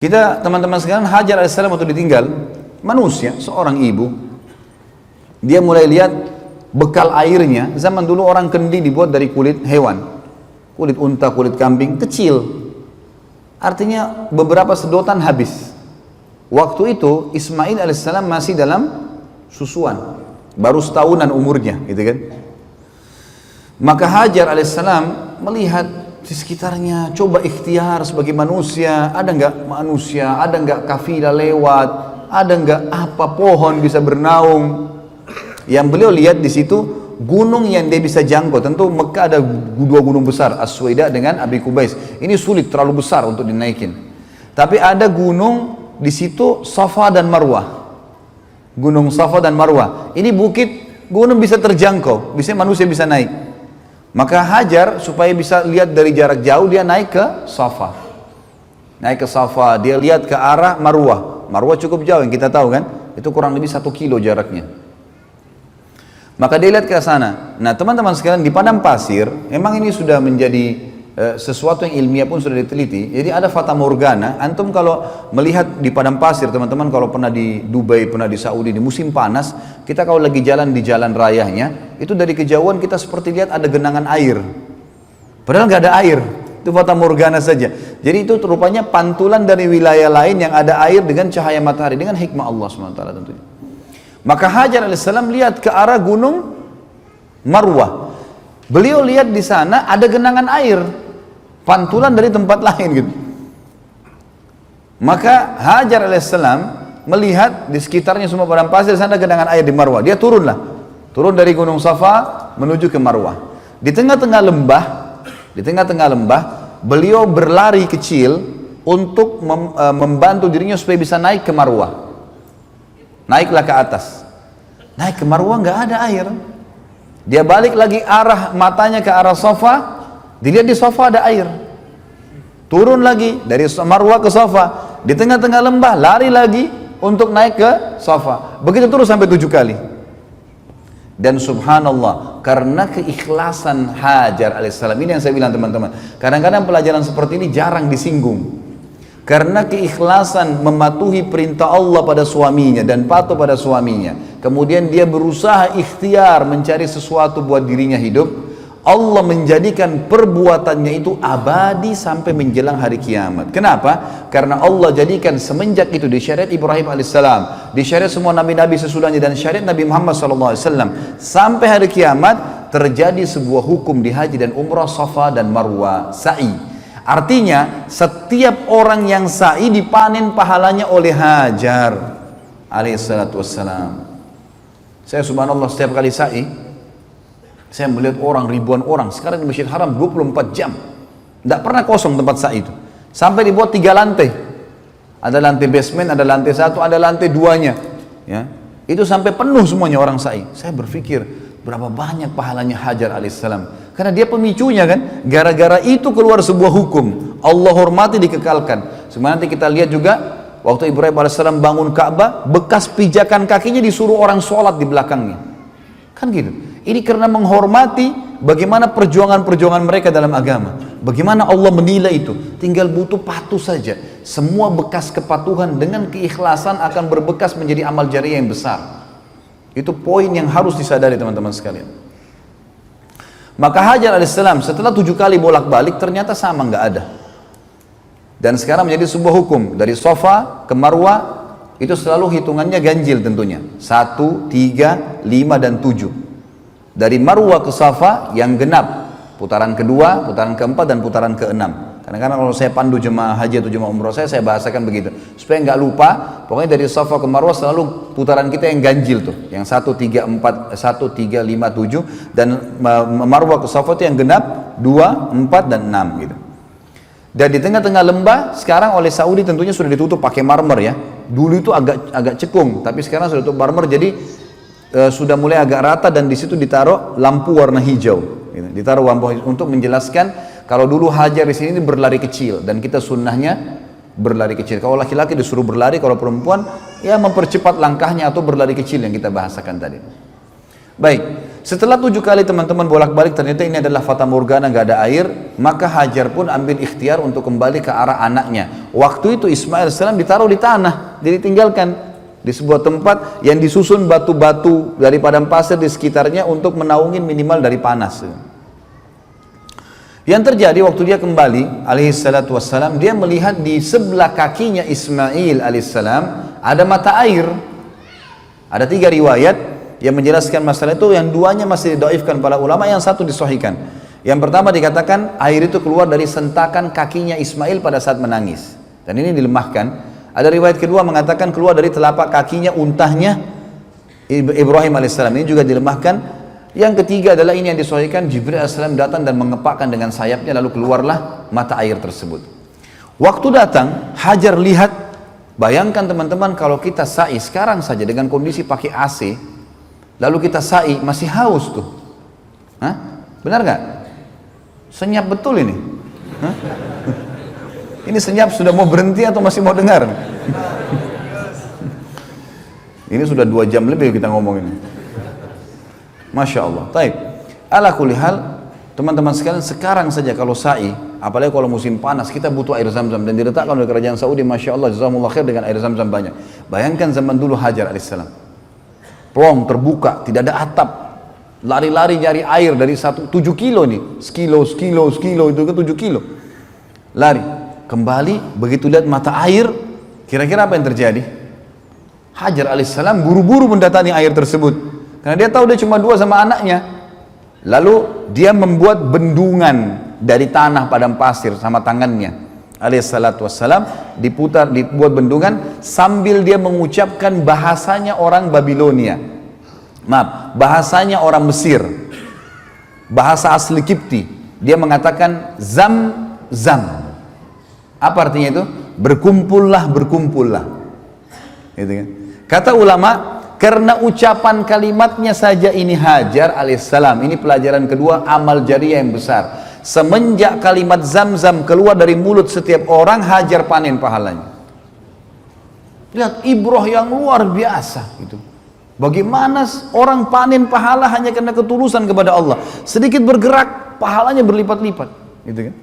Kita teman-teman sekalian, Hajar alaihissalam waktu ditinggal, manusia, seorang ibu, dia mulai lihat bekal airnya. Zaman dulu orang kendi dibuat dari kulit hewan, kulit unta, kulit kambing, kecil. Artinya beberapa sedotan habis. Waktu itu Ismail alaihissalam masih dalam susuan, baru setahunan umurnya, gitu kan. Maka Hajar alaihissalam melihat di sekitarnya, coba ikhtiar sebagai manusia, ada nggak kafilah lewat, ada nggak apa pohon bisa bernaung. Yang beliau lihat di situ gunung yang dia bisa jangkau. Tentu Mekah ada dua gunung besar, As-Suwaida dengan Abi Qubais. Ini sulit, terlalu besar untuk dinaikin. Tapi ada gunung di situ, Safa dan Marwah. Gunung Safa dan Marwah. Ini bukit, gunung bisa terjangkau, bisa manusia bisa naik. Maka Hajar supaya bisa lihat dari jarak jauh, dia naik ke Safa. Naik ke Safa, dia lihat ke arah Marwah. Marwah cukup jauh, yang kita tahu kan, itu kurang lebih 1 kilo jaraknya. Maka dia lihat ke sana. Nah teman-teman sekalian, di padang pasir, memang ini sudah menjadi sesuatu yang ilmiah pun sudah diteliti. Jadi ada fata morgana. Antum kalau melihat di padang pasir, teman-teman kalau pernah di Dubai, pernah di Saudi, di musim panas, kita kalau lagi jalan di jalan rayanya, itu dari kejauhan kita seperti lihat ada genangan air. Padahal nggak ada air, itu fata morgana saja. Jadi itu rupanya pantulan dari wilayah lain yang ada air dengan cahaya matahari, dengan hikmah Allah SWT tentunya. Maka Hajar alaihissalam lihat ke arah gunung Marwah. Beliau lihat di sana ada genangan air, pantulan dari tempat lain gitu. Maka Hajar alaihissalam melihat di sekitarnya semua padang pasir, di sana ada genangan air di Marwah. Dia turun dari gunung Safa menuju ke Marwah. Di tengah-tengah lembah, beliau berlari kecil untuk membantu dirinya supaya bisa naik ke Marwah. Naiklah ke atas. Naik ke Marwah nggak ada air. Dia balik lagi arah matanya ke arah Safa, dilihat di Safa ada air. Turun lagi dari Marwah ke Safa, di tengah-tengah lembah lari lagi untuk naik ke Safa. Begitu terus sampai 7 kali. Dan subhanallah, karena keikhlasan Hajar alaihissalam, ini yang saya bilang teman-teman, kadang-kadang pelajaran seperti ini jarang disinggung. Karena keikhlasan mematuhi perintah Allah pada suaminya dan patuh pada suaminya, kemudian dia berusaha ikhtiar mencari sesuatu buat dirinya hidup, Allah menjadikan perbuatannya itu abadi sampai menjelang hari kiamat. Kenapa? Karena Allah jadikan semenjak itu di syariat Ibrahim alaihissalam, di syariat semua nabi-nabi sesudahnya, dan syariat Nabi Muhammad SAW, sampai hari kiamat terjadi sebuah hukum di haji dan umrah, Safa dan Marwah, sa'i. Artinya setiap orang yang sa'i dipanen pahalanya oleh Hajar alaihissalatu wassalam. Saya subhanallah setiap kali sa'i, saya melihat orang, ribuan orang sekarang di Masjid Haram 24 jam, tidak pernah kosong tempat sa'i itu. Sampai dibuat 3 lantai, ada lantai basement, ada lantai 1, ada lantai 2-nya ya. Itu sampai penuh semuanya orang sa'i. Saya berpikir berapa banyak pahalanya Hajar alaihissalam, karena dia pemicunya kan. Gara-gara itu keluar sebuah hukum, Allah hormati, dikekalkan. Sebenarnya nanti kita lihat juga waktu Ibrahim alaihissalam bangun Ka'bah, bekas pijakan kakinya disuruh orang sholat di belakangnya, kan gitu. Ini karena menghormati bagaimana perjuangan-perjuangan mereka dalam agama, bagaimana Allah menilai itu. Tinggal butuh patuh saja. Semua bekas kepatuhan dengan keikhlasan akan berbekas menjadi amal jariah yang besar. Itu poin yang harus disadari teman-teman sekalian. Maka Hajar alaihissalam setelah 7 kali bolak-balik ternyata sama, nggak ada. Dan sekarang menjadi sebuah hukum, dari Safa ke Marwah itu selalu hitungannya ganjil tentunya, 1, 3, 5 dan 7. Dari Marwah ke Safa yang genap, putaran kedua, putaran keempat dan putaran keenam. Kadang-kadang kalau saya pandu jemaah haji atau jemaah umroh saya bahasakan begitu supaya nggak lupa. Pokoknya dari Safa ke Marwah selalu putaran kita yang ganjil tuh, yang 1, 3, 4, 1, 3, 5, 7, dan Marwah ke Safa itu yang genap 2, 4 dan 6 gitu. Dan di tengah-tengah lembah sekarang oleh Saudi tentunya sudah ditutup pakai marmer ya. Dulu itu agak cekung, tapi sekarang sudah tutup marmer, jadi sudah mulai agak rata, dan di situ ditaruh lampu warna hijau gitu. Ditaruh lampu hijau untuk menjelaskan kalau dulu Hajar di sini berlari kecil, dan kita sunnahnya berlari kecil. Kalau laki-laki disuruh berlari, kalau perempuan ya mempercepat langkahnya atau berlari kecil yang kita bahasakan tadi. Baik. Setelah 7 kali teman-teman bolak-balik ternyata ini adalah fata morgana, nggak ada air, maka Hajar pun ambil ikhtiar untuk kembali ke arah anaknya. Waktu itu Ismail AS ditaruh di tanah, jadi tinggalkan di sebuah tempat yang disusun batu-batu dari padang pasir di sekitarnya untuk menaungin minimal dari panas. Yang terjadi waktu dia kembali alaihissalatu wassalam, dia melihat di sebelah kakinya Ismail alaihissalam ada mata air. Ada 3 riwayat yang menjelaskan masalah itu, yang 2-nya masih didoifkan para ulama, yang 1 disahihkan. Yang pertama dikatakan air itu keluar dari sentakan kakinya Ismail pada saat menangis, dan ini dilemahkan. Ada riwayat kedua mengatakan keluar dari telapak kakinya untahnya Ibrahim alaihissalam, ini juga dilemahkan. Yang ketiga adalah ini yang disahihkan, Jibril alaihissalam datang dan mengepakkan dengan sayapnya, lalu keluarlah mata air tersebut. Waktu datang Hajar lihat, bayangkan teman-teman kalau kita sa'i sekarang saja dengan kondisi pakai AC, lalu kita sa'i masih haus tuh. Hah? Benar gak? Senyap betul ini. Hah? Ini senyap sudah mau berhenti atau masih mau dengar? Ini sudah 2 jam lebih kita ngomong ini. Masya Allah. Taib. Ala kulli hal, teman-teman sekalian, sekarang saja kalau sa'i, apalagi kalau musim panas, kita butuh air zam-zam, dan diletakkan oleh kerajaan Saudi, Masya Allah, jazakumullah khair, dengan air zam-zam banyak. Bayangkan zaman dulu Hajar alaihissalam, plong terbuka, tidak ada atap, lari-lari nyari air dari 7 kilo nih, sekilo itu ke 7 kilo, lari, kembali, begitu lihat mata air, kira-kira apa yang terjadi? Hajar alaihissalam buru-buru mendatangi air tersebut, karena dia tahu dia cuma 2 sama anaknya. Lalu dia membuat bendungan dari tanah padang pasir sama tangannya alaihissalatu wassalam, dibuat bendungan sambil dia mengucapkan bahasanya orang Babilonia, bahasanya orang Mesir, bahasa asli Kipti. Dia mengatakan zam zam. Apa artinya itu? Berkumpullah, berkumpullah, gitu kan? Kata ulama, karena ucapan kalimatnya saja ini Hajar alaihissalam, ini pelajaran kedua, amal jariah yang besar. Semenjak kalimat zam-zam keluar dari mulut setiap orang, Hajar panen pahalanya. Lihat ibrah yang luar biasa itu. Bagaimana orang panen pahala hanya karena ketulusan kepada Allah. Sedikit bergerak, pahalanya berlipat-lipat, gitu kan?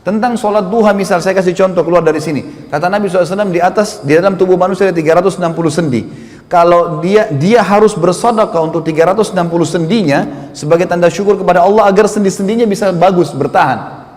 Tentang sholat duha misal, saya kasih contoh keluar dari sini. Kata Nabi SAW, di dalam tubuh manusia ada 360 sendi. Kalau dia harus bersedekah untuk 360 sendinya sebagai tanda syukur kepada Allah agar sendi-sendinya bisa bagus, bertahan.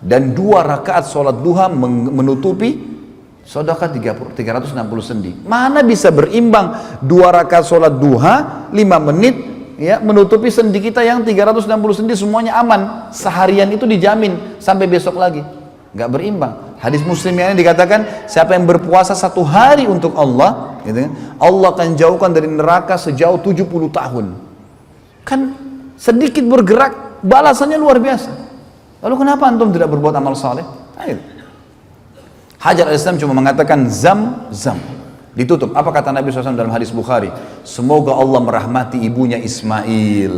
Dan 2 rakaat sholat duha menutupi sedekah 360 sendi. Mana bisa berimbang 2 rakaat sholat duha 5 menit ya, menutupi sendi kita yang 360 sendi semuanya aman. Seharian itu dijamin sampai besok lagi. Nggak berimbang. Hadis Muslim yang ini dikatakan, siapa yang berpuasa 1 hari untuk Allah, gitu kan, Allah akan jauhkan dari neraka sejauh 70 tahun. Kan sedikit bergerak, balasannya luar biasa. Lalu kenapa antum tidak berbuat amal saleh? Ayo. Hajar al-Islam cuma mengatakan zam zam, ditutup. Apa kata Nabi SAW dalam hadis Bukhari? Semoga Allah merahmati ibunya Ismail.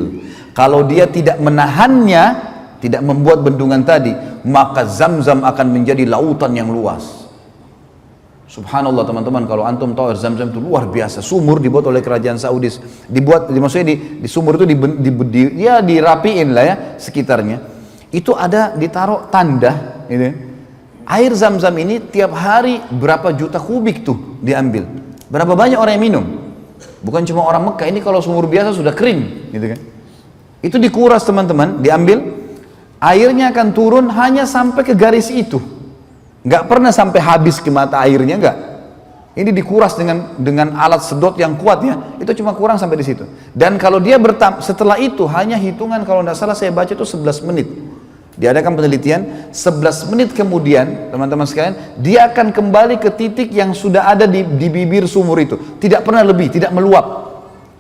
Kalau dia tidak menahannya, tidak membuat bendungan tadi, maka zam-zam akan menjadi lautan yang luas. Subhanallah teman-teman, kalau antum tahu zam-zam itu luar biasa. Sumur dibuat oleh kerajaan Saudi, maksudnya di sumur itu ya dirapiin lah ya sekitarnya. Itu ada ditaruh tanda, gitu. Air zam-zam ini tiap hari berapa juta kubik tuh diambil. Berapa banyak orang yang minum? Bukan cuma orang Mekah, ini kalau sumur biasa sudah kering, gitu kan? Itu dikuras teman-teman, diambil. Airnya akan turun hanya sampai ke garis itu, nggak pernah sampai habis ke mata airnya, nggak. Ini dikuras dengan alat sedot yang kuat ya, itu cuma kurang sampai di situ. Dan kalau dia setelah itu hanya hitungan, kalau tidak salah saya baca itu 11 menit. Diadakan penelitian, 11 menit kemudian teman-teman sekalian, dia akan kembali ke titik yang sudah ada di bibir sumur itu, tidak pernah lebih, tidak meluap,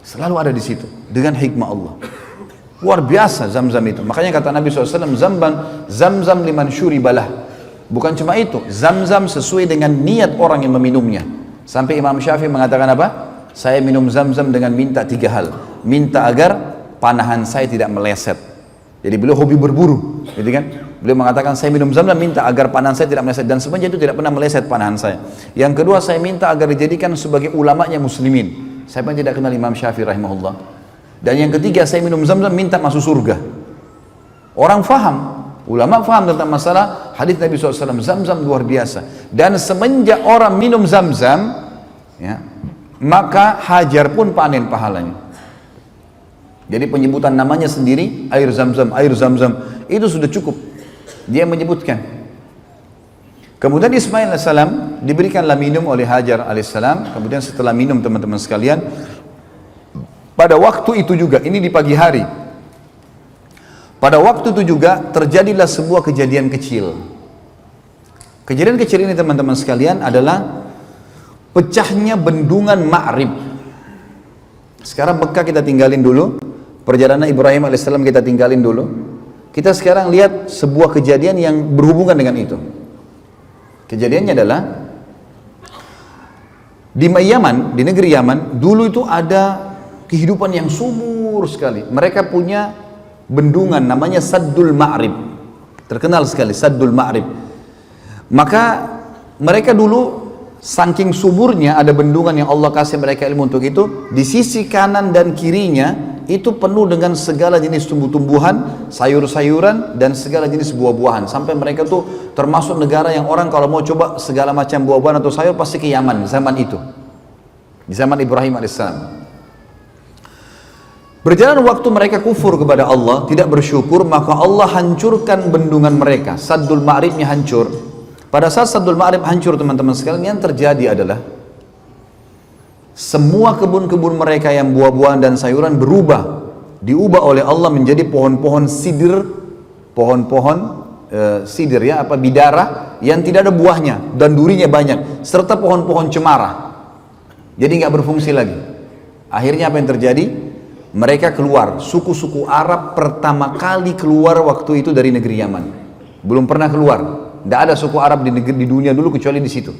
selalu ada di situ dengan hikmah Allah. Luar biasa zam-zam itu. Makanya kata Nabi SAW, zam-zam liman syuribalah. Bukan cuma itu, zam-zam sesuai dengan niat orang yang meminumnya. Sampai Imam Syafi'i mengatakan apa? Saya minum zam-zam dengan minta 3 hal. Minta agar panahan saya tidak meleset. Jadi beliau hobi berburu, gitu kan? Beliau mengatakan saya minum zam-zam minta agar panahan saya tidak meleset, dan sebenarnya itu tidak pernah meleset panahan saya. Yang kedua, saya minta agar dijadikan sebagai ulamanya muslimin. Saya pun tidak kenal Imam Syafi'i rahimahullah. Dan yang ketiga, saya minum zam-zam minta masuk surga. Orang faham, ulama faham tentang masalah hadis Nabi SAW, zam-zam luar biasa. Dan semenjak orang minum zam-zam, ya, maka Hajar pun panen pahalanya. Jadi penyebutan namanya sendiri, air zam-zam, itu sudah cukup. Dia menyebutkan. Kemudian Ismail AS diberikanlah minum oleh Hajar AS. Kemudian setelah minum, teman-teman sekalian, pada waktu itu juga, ini di pagi hari, pada waktu itu juga terjadilah sebuah kejadian kecil. Kejadian kecil ini, teman-teman sekalian, adalah pecahnya bendungan Ma'rib. Sekarang Mekah kita tinggalin dulu, perjalanan Ibrahim AS kita tinggalin dulu. Kita sekarang lihat sebuah kejadian yang berhubungan dengan itu. Kejadiannya adalah di Yaman, di negeri Yaman, dulu itu ada kehidupan yang subur sekali. Mereka punya bendungan namanya Saddul Ma'rib. Terkenal sekali Saddul Ma'rib. Maka mereka dulu saking suburnya, ada bendungan yang Allah kasih mereka ilmu untuk itu. Di sisi kanan dan kirinya itu penuh dengan segala jenis tumbuh-tumbuhan, sayur-sayuran, dan segala jenis buah-buahan. Sampai mereka tuh termasuk negara yang orang kalau mau coba segala macam buah-buahan atau sayur pasti ke Yaman zaman itu, di zaman Ibrahim alaihissalam. Berjalan waktu mereka kufur kepada Allah, tidak bersyukur, maka Allah hancurkan bendungan mereka. Saddul Ma'ribnya hancur. Pada saat Saddul Ma'rib hancur, teman-teman sekalian, yang terjadi adalah semua kebun-kebun mereka yang buah-buahan dan sayuran diubah oleh Allah menjadi pohon-pohon sidir, sidir ya, bidara yang tidak ada buahnya dan durinya banyak, serta pohon-pohon cemara. Jadi nggak berfungsi lagi. Akhirnya apa yang terjadi? Mereka keluar, suku-suku Arab pertama kali keluar waktu itu dari negeri Yaman. Belum pernah keluar. Tidak ada suku Arab di dunia dulu kecuali di situ.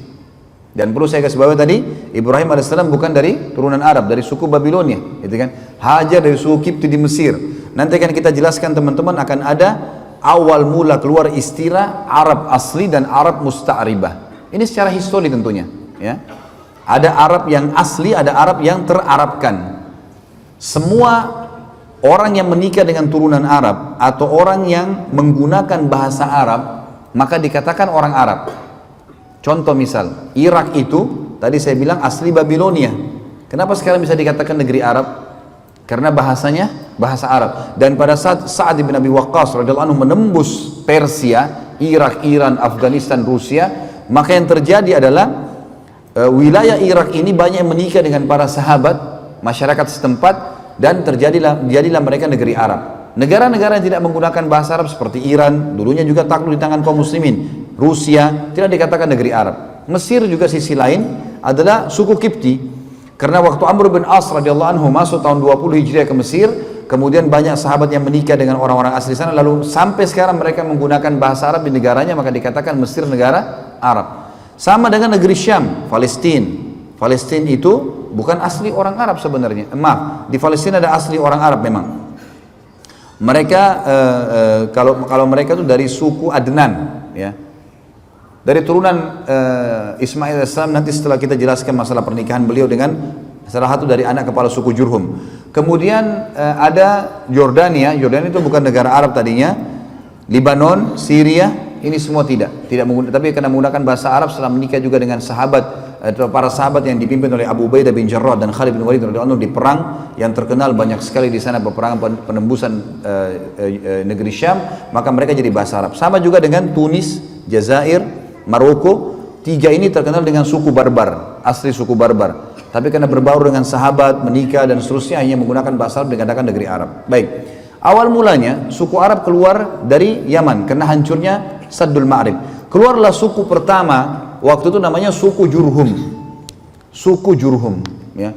Dan perlu saya kasih bawahi tadi, Ibrahim AS bukan dari turunan Arab, dari suku Babilonia, gitu kan? Hajar dari suku Kipti di Mesir. Nanti akan kita jelaskan, teman-teman, akan ada awal mula keluar istilah Arab asli dan Arab musta'ribah. Ini secara histori tentunya, ya. Ada Arab yang asli, ada Arab yang terarabkan. Semua orang yang menikah dengan turunan Arab atau orang yang menggunakan bahasa Arab, maka dikatakan orang Arab. Contoh misal, Irak itu tadi saya bilang asli Babilonia. Kenapa sekarang bisa dikatakan negeri Arab? Karena bahasanya bahasa Arab. Dan pada saat Sa'ad bin Abi Waqqas radhiyallahu anhu menembus Persia, Irak, Iran, Afghanistan, Rusia, maka yang terjadi adalah wilayah Irak ini banyak menikah dengan para sahabat, masyarakat setempat, dan jadilah mereka negeri Arab. Negara-negara yang tidak menggunakan bahasa Arab seperti Iran, dulunya juga takluk di tangan kaum muslimin. Rusia tidak dikatakan negeri Arab. Mesir juga sisi lain adalah suku Kipti. Karena waktu Amr bin As radhiyallahu anhu masuk tahun 20 Hijriah ke Mesir, kemudian banyak sahabat yang menikah dengan orang-orang asli sana, lalu sampai sekarang mereka menggunakan bahasa Arab di negaranya, maka dikatakan Mesir negara Arab. Sama dengan negeri Syam, Palestina. Palestina itu bukan asli orang Arab sebenarnya. Maaf, di Palestina ada asli orang Arab memang. Mereka kalau mereka itu dari suku Adnan, ya. Dari turunan Ismail AS, nanti setelah kita jelaskan masalah pernikahan beliau dengan salah satu dari anak kepala suku Jurhum. Kemudian ada Yordania itu bukan negara Arab tadinya. Libanon, Syria, ini semua tidak menggunakan, tapi karena menggunakan bahasa Arab setelah menikah juga dengan para sahabat yang dipimpin oleh Abu Ubaidah bin Jarrah dan Khalid bin Walid radhiyallahu anhu di perang yang terkenal banyak sekali di sana, peperangan penembusan negeri Syam, maka mereka jadi bahasa Arab. Sama juga dengan Tunis, Jazair, Maroko, tiga ini terkenal dengan suku Barbar, asli suku Barbar. Tapi karena berbaur dengan sahabat, menikah dan seterusnya, hanya menggunakan bahasa Arab dikatakan negeri Arab. Baik, awal mulanya suku Arab keluar dari Yaman karena hancurnya Saddul Ma'rib. Keluarlah suku pertama, waktu itu namanya suku Jurhum. Suku Jurhum, ya.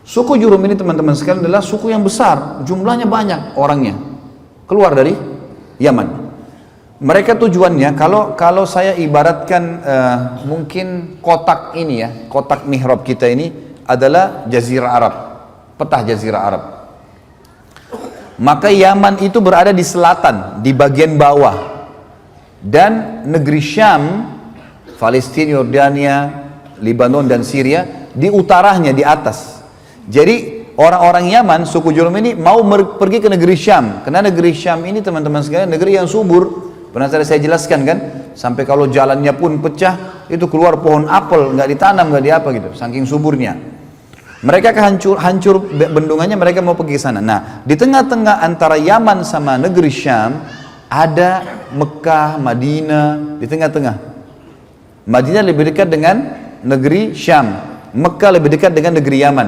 Suku Jurhum ini teman-teman sekalian adalah suku yang besar, jumlahnya banyak orangnya. Keluar dari Yaman. Mereka tujuannya, kalau saya ibaratkan mungkin kotak ini ya, kotak mihrab kita ini adalah Jazirah Arab, peta Jazirah Arab. Maka Yaman itu berada di selatan, di bagian bawah. Dan negeri Syam, Palestina, Yordania, Lebanon dan Syria di utaranya, di atas. Jadi orang-orang Yaman, suku Jurhum ini mau pergi ke negeri Syam. Karena negeri Syam ini teman-teman sekalian negeri yang subur. Pernah saya jelaskan kan, sampai kalau jalannya pun pecah, itu keluar pohon apel, nggak ditanam, nggak diapa gitu, saking suburnya. Mereka hancur bendungannya, mereka mau pergi ke sana. Nah, di tengah-tengah antara Yaman sama negeri Syam, ada Mekah, Madinah, di tengah-tengah. Madinah lebih dekat dengan negeri Syam, Mekah lebih dekat dengan negeri Yaman.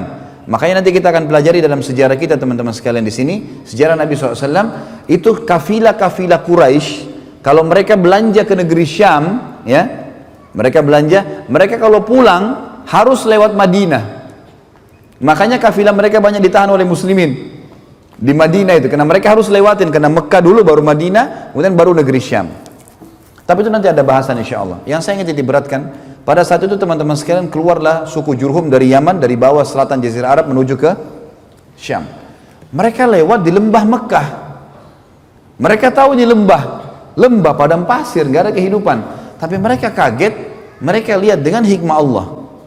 Makanya nanti kita akan pelajari dalam sejarah kita teman-teman sekalian di sini, sejarah Nabi SAW, itu kafilah-kafilah Quraisy. Kalau mereka belanja ke negeri Syam, ya, mereka kalau pulang harus lewat Madinah. Makanya kafilah mereka banyak ditahan oleh muslimin di Madinah itu, karena mereka harus lewatin, karena Mekah dulu baru Madinah, kemudian baru negeri Syam. Tapi itu nanti ada bahasan insya Allah. Yang saya ingin diberatkan, pada saat itu teman-teman sekalian keluarlah suku Jurhum dari Yaman, dari bawah selatan Jazirah Arab menuju ke Syam. Mereka lewat di lembah Mekah. Mereka tahu ini lembah padang pasir, nggak ada kehidupan. Tapi mereka kaget, mereka lihat dengan hikmah Allah.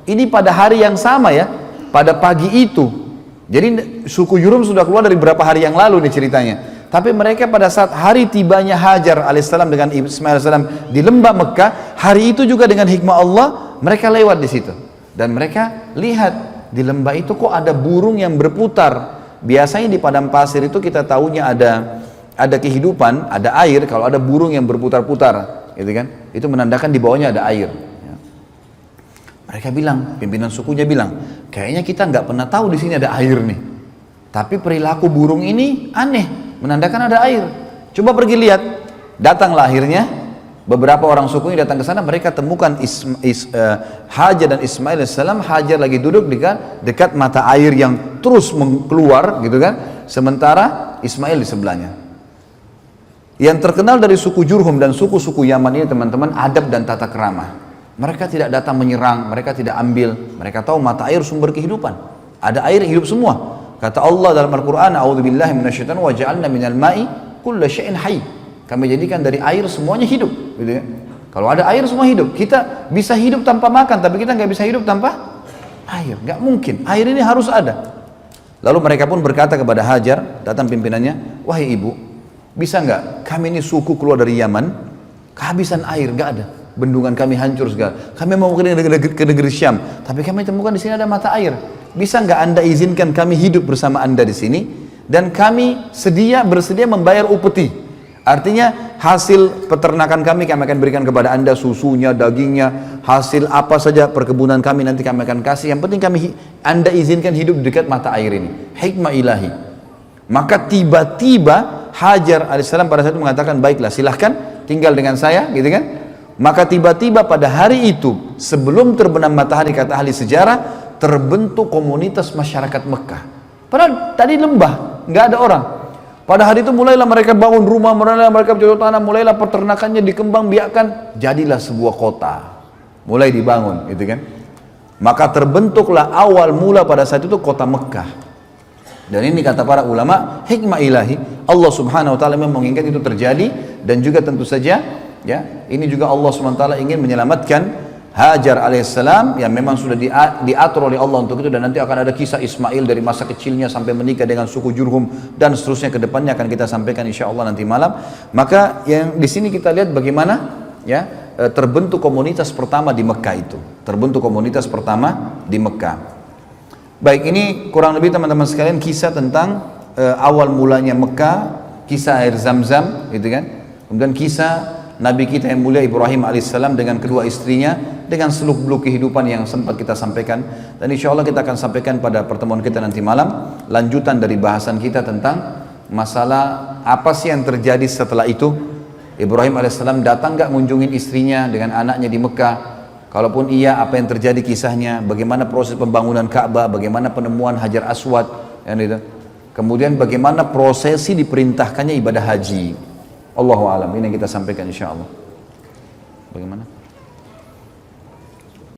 Ini pada hari yang sama ya, pada pagi itu. Jadi suku Jurhum sudah keluar dari berapa hari yang lalu nih ceritanya. Tapi mereka pada saat hari tibanya Hajar alaihissalam dengan Ismail alaihissalam di lembah Mekah, hari itu juga dengan hikmah Allah mereka lewat di situ. Dan mereka lihat di lembah itu kok ada burung yang berputar. Biasanya di padang pasir itu kita tahunya ada kehidupan, ada air. Kalau ada burung yang berputar-putar, gitu kan? Itu menandakan di bawahnya ada air. Ya. Mereka bilang, pimpinan sukunya bilang, kayaknya kita nggak pernah tahu di sini ada air nih. Tapi perilaku burung ini aneh, menandakan ada air. Coba pergi lihat. Datanglah akhirnya beberapa orang sukunya datang ke sana. Mereka temukan Hajar dan Ismail alaihissalam. Hajar lagi duduk dekat mata air yang terus keluar, gitu kan? Sementara Ismail di sebelahnya. Yang terkenal dari suku Jurhum dan suku-suku Yaman ini teman-teman, adab dan tata kerama. Mereka tidak datang menyerang, mereka tidak ambil. Mereka tahu mata air sumber kehidupan. Ada air hidup semua. Kata Allah dalam Al-Quran, A'udzubillahi minasyaitonir wa ja'alna minal ma'i kulla syai'in hayy. Kami jadikan dari air semuanya hidup, gitu ya. Kalau ada air semua hidup. Kita bisa hidup tanpa makan, tapi kita nggak bisa hidup tanpa air. Nggak mungkin. Air ini harus ada. Lalu mereka pun berkata kepada Hajar, datang pimpinannya, wahai ibu, bisa nggak kami ini suku keluar dari Yaman, kehabisan air, nggak ada. Bendungan kami hancur segala. Kami mau ke negeri Syam, tapi kami temukan di sini ada mata air. Bisa nggak anda izinkan kami hidup bersama anda di sini, dan kami bersedia membayar upeti. Artinya hasil peternakan kami akan berikan kepada anda, susunya, dagingnya, hasil apa saja perkebunan kami nanti kami akan kasih. Yang penting anda izinkan hidup dekat mata air ini. Hikmah ilahi. Maka tiba-tiba Hajar alaihissalam pada saat itu mengatakan, baiklah silahkan tinggal dengan saya, gitu kan? Maka tiba-tiba pada hari itu, sebelum terbenam matahari, kata ahli sejarah, terbentuk komunitas masyarakat Mekah. Padahal tadi lembah, nggak ada orang. Pada hari itu mulailah mereka bangun rumah, mulailah mereka bercocok tanam, mulailah peternakannya dikembangbiakkan, jadilah sebuah kota. Mulai dibangun, gitu kan? Maka terbentuklah awal mula pada saat itu kota Mekah. Dan ini kata para ulama, hikmah ilahi, Allah subhanahu wa ta'ala memang menginginkan itu terjadi. Dan juga tentu saja, ya, ini juga Allah subhanahu wa ta'ala ingin menyelamatkan Hajar alaihissalam yang memang sudah diatur oleh Allah untuk itu. Dan nanti akan ada kisah Ismail dari masa kecilnya sampai menikah dengan suku Jurhum dan seterusnya, ke depannya akan kita sampaikan insya Allah nanti malam. Maka yang di sini kita lihat bagaimana ya terbentuk komunitas pertama di Mekah itu. Terbentuk komunitas pertama di Mekah. Baik, ini kurang lebih teman-teman sekalian kisah tentang awal mulanya Mekah, kisah air Zam-Zam, gitu kan? Kemudian kisah Nabi kita yang mulia Ibrahim alaihissalam dengan kedua istrinya, dengan seluk-beluk kehidupan yang sempat kita sampaikan. Dan insya Allah kita akan sampaikan pada pertemuan kita nanti malam, lanjutan dari bahasan kita tentang masalah apa sih yang terjadi setelah itu. Ibrahim alaihissalam datang gak ngunjungin istrinya dengan anaknya di Mekah? Kalaupun iya, apa yang terjadi kisahnya? Bagaimana proses pembangunan Ka'bah? Bagaimana penemuan Hajar Aswad? Gitu. Kemudian bagaimana prosesi diperintahkannya ibadah haji? Allahu a'lam. Ini yang kita sampaikan insya Allah. Bagaimana?